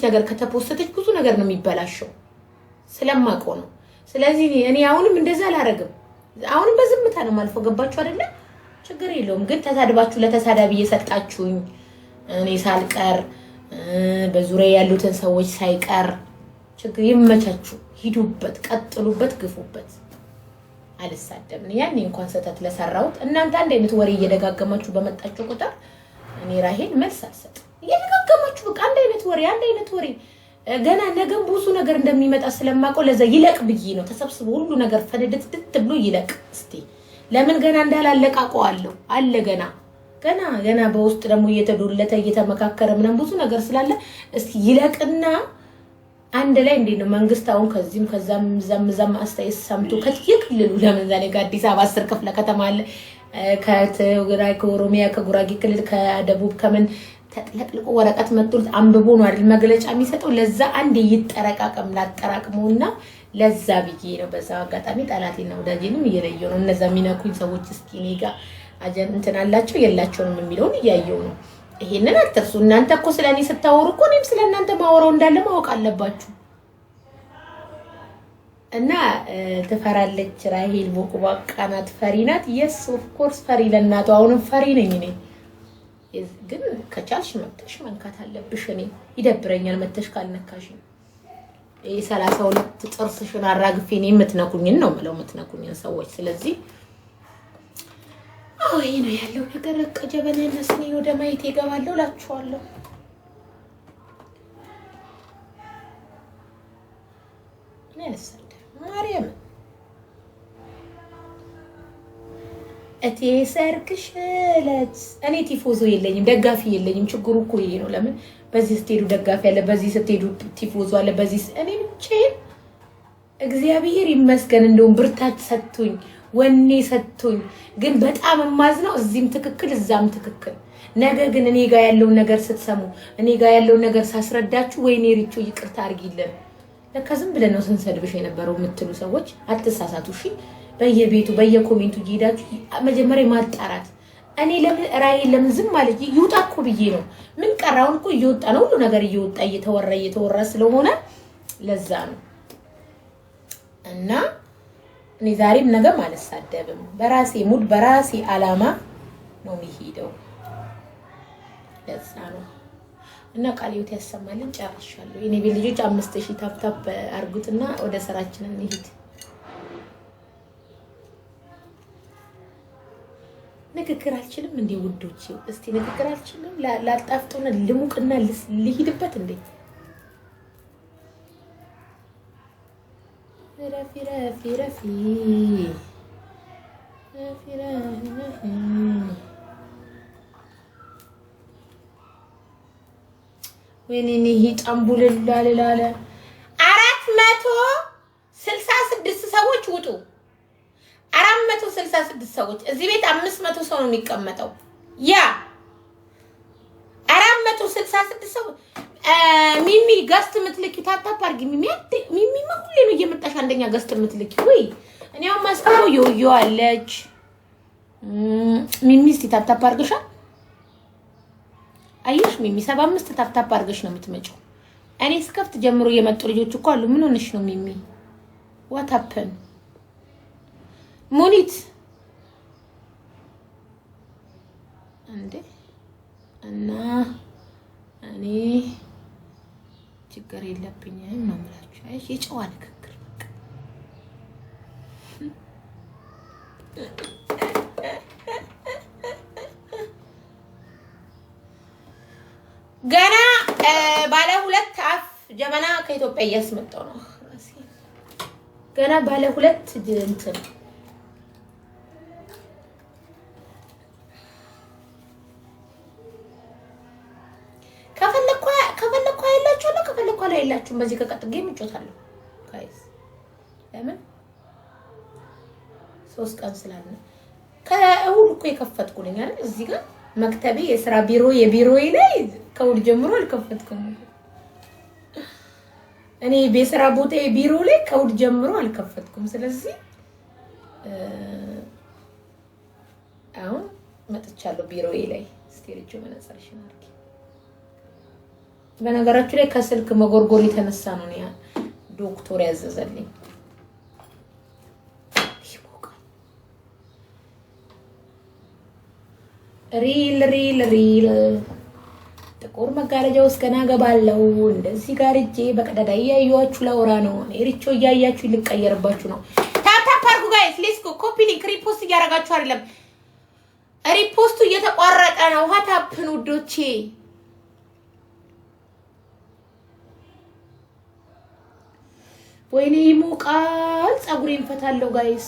ነገር ከተፖስተች ብዙ ነገር ነው የሚበላሸው ስለማውቀው ነው ስለዚህ እኔ አሁንም እንደዛ አላረግም አሁንም በዝምታ ነው ማልፈው ገባችሁ አይደለ ችግር የለውም ግን ተሳድባችሁ ለተሳዳቢ እየሰጣችሁኝ እኔ ሳልቀር በዙሪያ ያሉትን ሰዎች ሳይቀር ችግር ይመቻችሁ ሂዱበት ቀጥሉበት ግፉበት አልሳደብም ያኔ እንኳን ሰተት ለሰራውት እናንተ አንድ አይነት ወሬ እየደጋገማችሁ በመጣችሁ ቁጥር እኔ ራሄል መልስ አልሰጥ እየደጋገማችሁ በቃ አንድ አይነት ወሬ ገና ነገም ብዙ ነገር እንደሚመጣ ስለማቆ ለዛ ይለቅ ብዬ ነው ተሰብስቦ ሁሉ ነገር ፈደደት ብሎ ይለቅ እስቲ ለምን ገና እንዳላለቃቀዋለሁ አለ ገና በውስጥ ደግሞ እየተዶለተ እየተመካከረ ምናም ብዙ ነገር ስላለ እስቲ ይለቅና አንድ ላይ እንዴ ነው መንግስት አሁን ከዚህም ከዛም ዘምዘም አስተያየት ሰምቶ ከየክልሉ ለምን ዛኔ አዲስ አበባ 10 ክፍለ ከተማ አለ ከትግራይ ከኦሮሚያ ከጉራጌ ክልል ከደቡብ ከምን ተጥለቅልቆ ወረቀት መጥቶት አንብቦ ነው አይደል መግለጫ የሚሰጠው ለዛ አንድ ይተረቃቀም ላጠራቅመውና ለዛ ብዬ ነው በዛ አጋጣሚ ጣላቴና ወዳጄንም እየለየው ነው እነዛ ሚነኩኝ ሰዎች እስኪ ኔጋ አጀን እንትን አላችሁ የላችሁም የሚለውን እያየው ነው ይሄንን አትርሱ እናንተ እኮ ስለኔ ስታወሩ እኮ እኔም ስለናንተ ማወራው እንዳለ ማወቅ አለባችሁ እና ተፈራለች ራሄል ቦቁባቃናት ፈሪናት yes of course ፈሪ ለናቱ አሁንም ፈሪ ነኝ እኔ ግን ከቻልሽ መጥተሽ መንካት አለብሽ እኔ ይደብረኛል መጥተሽ ካልነካሽ 32 ጥርስሽን አራግፌ እኔ የምትነኩኝን ነው ማለት የምትነኩኝን ሰዎች ስለዚህ ይሄ ነው ያለው ነገር ከጀበናና ስኒ ወደ ማይት ይገባለው ላችኋለሁ ነሰደ ማርያም እቴ ሰርክሽለት እኔ ቲፎዞ የለኝም ደጋፊ የለኝም ችግሩ እኮ ይሄ ነው ለምን በዚህ ስትሄዱ ደጋፊ አለ በዚህ ስትሄዱ ቲፎዞ አለ በዚህ እኔ ብቻ እግዚአብሔር ይመስገን እንደውም ብርታት ሰጥቶኝ ወኔ ሰጥቶኝ ግን በጣም ማዝነው እዚህም ትክክል እዛም ትክክል ነገ ግን እኔ ጋር ያለው ነገር ስትሰሙ እኔ ጋር ያለው ነገር ሳስረዳችሁ ወይኔ ሪቾ ይቅርታ አርጊልን ለከዝም ብለን ነው ስንሰድብሽ የነበረው የምትሉ ሰዎች አትሳሳቱ እሺ በየቤቱ በየኮሜንቱ ይሄዳችሁ መጀመሪያ ማጣራት እኔ ለምን ራይ ለምን ዝም ማለት ይውጣኩ ብዬ ነው ምን ቀራውን እኮ ይወጣ ነው ሁሉ ነገር ይወጣ እየተወራ ስለሆነ ለዛ ነው እና እኔ ዛሬም ነገ ማለት ሳደብም በራሴ ሙድ በራሴ አላማ ነው የሚሄደው ለዛ ነው እና ቃልዮት ያሰማልን ጨርሻለሁ እኔ በልጆች 5000 ታፕታፕ አርጉትና ወደ ስራችን እንሂድ ንግግር አልችልም እንዴ ውዶቼ እስቲ ንግግር አልችልም ላጣፍጡና ልሙቅና ልሂድበት እንዴ ረፊ ወይኔ ሂጣምቡልላ ለላለ 466 ሰዎች ውጡ 466 ሰዎች እዚህ ቤት 500 ሰው ነው የሚቀመጠው ያ 466 ሰው ሚሚ ጋስት ምትልኪ ታታፕ አርጊ ሚሚ ሁሌ ነው እየመጣሽ አንደኛ ጋስት ምትልኪ ወይ እኔው ማስታው ዮዮ አለች ሚሚ እስቲ ታታፕ አርገሻ አይሽ ሚሚ 75 ታታፕ አርገሽ ነው የምትመጪው እኔ ስከፍት ጀምሮ የመጡ ልጆች እኮ አሉ ምን ሆነሽ ነው ሚሚ what happened ሙኒት እንዴ እና እኔ ችግር የለብኝም ነው ማለት አይሽ የጨዋ ንግግር ገና ባለ ሁለት አፍ ጀበና ከኢትዮጵያ እያስመጣው ነው ገና ባለ ሁለት እንትን ከፈለኩ አይላችሁም በዚህ ከቀጥጌ ምጮታለሁ ጋይስ ለምን 3 ቀን ስላለ ከእሁድ እኮ የከፈትኩ ነኝ አይደል እዚህ ጋር መክተቤ የሥራ የቢሮዬ ላይ ከእሁድ ጀምሮ አልከፈትኩም እኔ በሥራ ቦታዬ ቢሮ ላይ ከእሁድ ጀምሮ አልከፈትኩም ስለዚህ አሁን መጥቻለሁ ቢሮዬ ላይ ስቴሪጆ መነጽርሽን አርጊ በነገራችሁ ላይ ከስልክ መጎርጎር የተነሳ ነው ያ ዶክተር ያዘዘልኝ ሪል ጥቁር መጋረጃ ውስጥ ገና ገባለው እንደዚህ ጋር እጄ በቀዳዳ ያያያችሁ ላውራ ነው ሪቾ ያያያችሁ ልቀየርባችሁ ነው ታታ ፓርኩ ጋይስ ሌትስ ጎ ኮፒ ሊንክ ሪፖስት እያረጋችሁ አይደለም ሪፖስቱ እየተቋረጠ ነው ሀታፕን ውዶቼ ወይኔ ይሞቃል ጸጉሬን ፈታለው ጋይስ